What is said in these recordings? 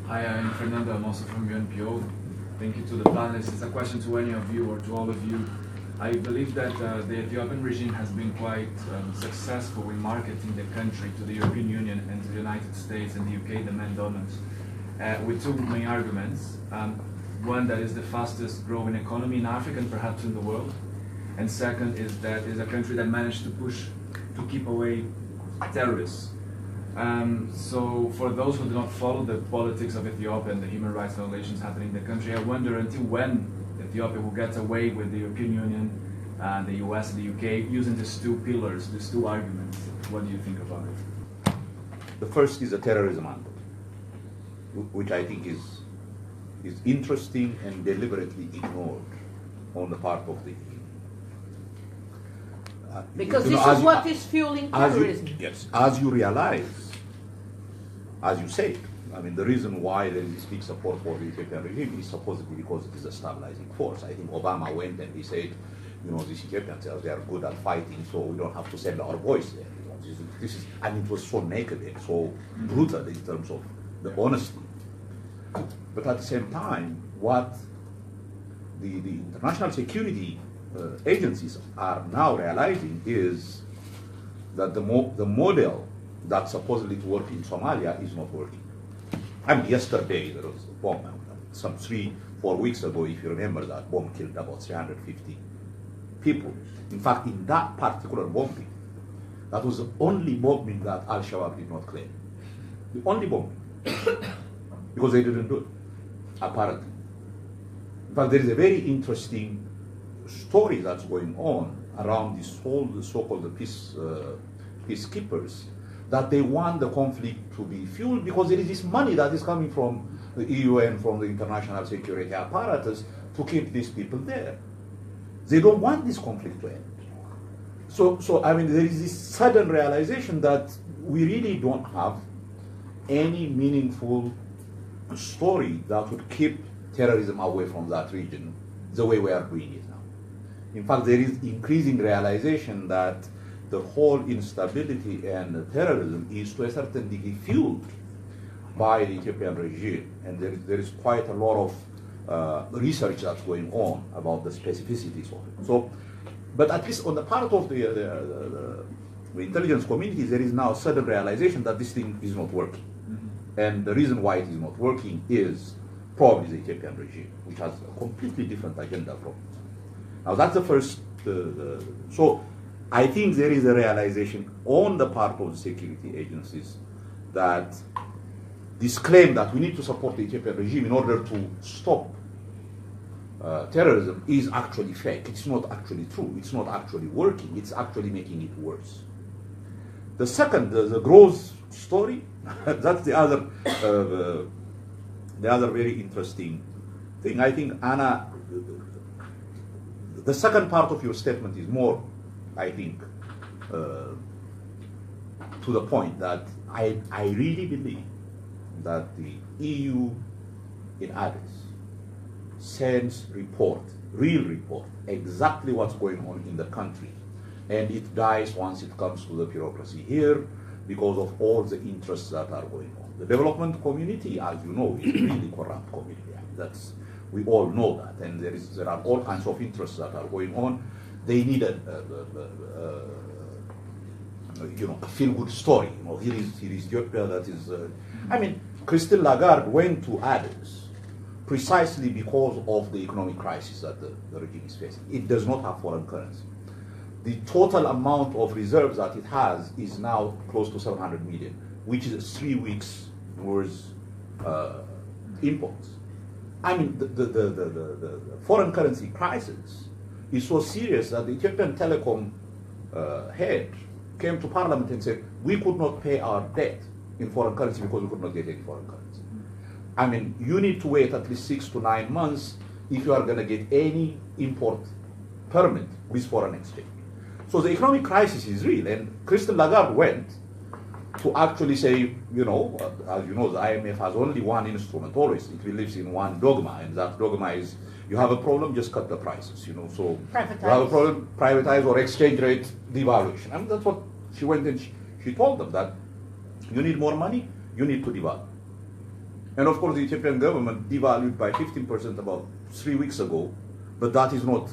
Hi, I'm Fernando. I'm also from UNPO. Thank you to the panelists. It's a question to any of you or to all of you. I believe that the Ethiopian regime has been quite successful in marketing the country to the European Union and to the United States and the UK, the main donors, with two main arguments. One, that is the fastest growing economy in Africa and perhaps in the world. And second is that it's a country that managed to keep away terrorists. So for those who do not follow the politics of Ethiopia and the human rights violations happening in the country, I wonder until when Ethiopia will get away with the European Union, the US, and the UK using these two pillars, these two arguments. What do you think about it? The first is a terrorism angle, which I think is interesting and deliberately ignored on the part of the because this is what is fueling terrorism. Yes, as you realize, as you say, I mean, the reason why there is this big support for the Ethiopian regime is supposedly because it is a stabilizing force. I think Obama went and he said, you know, these Ethiopians, they are good at fighting, so we don't have to send our boys there. You know, this is, and it was so naked and so brutal in terms of the honesty. But at the same time, what the international security agencies are now realizing is that the model that supposedly to work in Somalia is not working. I mean, yesterday there was a bomb, some 3-4 weeks ago, if you remember, that bomb killed about 350 people. In fact, in that particular bombing, that was the only bombing that Al-Shabaab did not claim. The only bombing. Because they didn't do it, apparently. In fact, there is a very interesting story that's going on around this whole so-called peacekeepers, that they want the conflict to be fueled because there is this money that is coming from the EU and from the international security apparatus to keep these people there. They don't want this conflict to end. So I mean, there is this sudden realization that we really don't have any meaningful story that would keep terrorism away from that region the way we are doing it now. In fact, there is increasing realization that the whole instability and terrorism is to a certain degree fueled by the Ethiopian regime. And there is quite a lot of research that's going on about the specificities of it. So, but at least on the part of the intelligence community, there is now a sudden realization that this thing is not working. Mm-hmm. And the reason why it is not working is probably the Ethiopian regime, which has a completely different agenda from it. Now that's the first, so I think there is a realization on the part of the security agencies that this claim that we need to support the Ethiopian regime in order to stop terrorism is actually fake. It's not actually true. It's not actually working. It's actually making it worse. The second, the growth story, that's the other very interesting thing. I think, Anna, the second part of your statement is more, I think, to the point that I really believe that the EU in Addis sends real report, exactly what's going on in the country. And it dies once it comes to the bureaucracy here because of all the interests that are going on. The development community, as you know, is a really corrupt community. We all know that, and there are all kinds of interests that are going on. They need a feel-good story. You know, here is Ethiopia that is. I mean, Christine Lagarde went to Addis precisely because of the economic crisis that the regime is facing. It does not have foreign currency. The total amount of reserves that it has is now close to 700 million, which is 3 weeks worth imports. I mean, the foreign currency crisis is so serious that the Ethiopian telecom head came to parliament and said, we could not pay our debt in foreign currency because we could not get any foreign currency. I mean, you need to wait at least 6 to 9 months if you are going to get any import permit with foreign exchange. So the economic crisis is real, and Christine Lagarde went to actually say, you know, as you know, the IMF has only one instrument always. It believes in one dogma, and that dogma is, you have a problem, just cut the prices, you know. So privatize. You have a problem, privatize or exchange rate devaluation. I mean, that's what she went and she told them, that you need more money, you need to devalue. And of course, the Ethiopian government devalued by 15% about 3 weeks ago, but that is not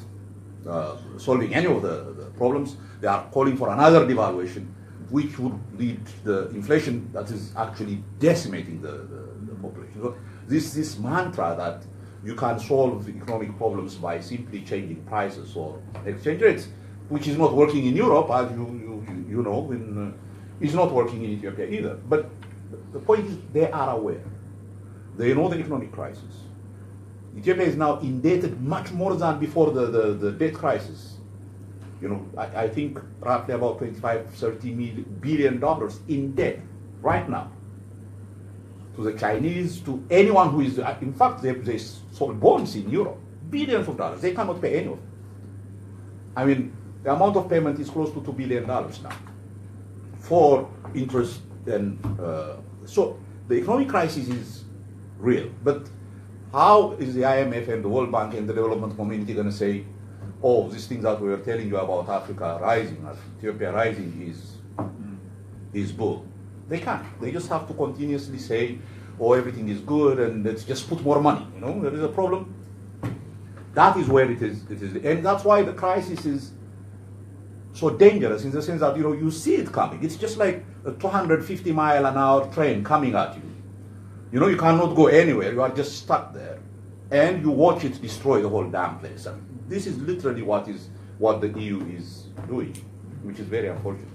solving any of the problems. They are calling for another devaluation, which would lead to the inflation that is actually decimating the population. So this mantra that you can solve economic problems by simply changing prices or exchange rates, which is not working in Europe, as you know, is not working in Ethiopia either. But the point is, they are aware. They know the economic crisis. Ethiopia is now indebted much more than before the debt crisis. You know, I think roughly about $25-30 billion in debt right now to the Chinese, to anyone who is, in fact, they sold bonds in Europe, billions of dollars. They cannot pay any of it. I mean, the amount of payment is close to $2 billion now for interest. And so the economic crisis is real. But how is the IMF and the World Bank and the development community going to say, oh, these things that we were telling you about Africa rising, Ethiopia rising is bull? They can't. They just have to continuously say, oh, everything is good and let's just put more money. You know, there is a problem. That is where it is. And that's why the crisis is so dangerous in the sense that, you know, you see it coming. It's just like a 250-mile-an-hour train coming at you. You know, you cannot go anywhere. You are just stuck there. And you watch it destroy the whole damn place. And this is literally what the EU is doing, which is very unfortunate.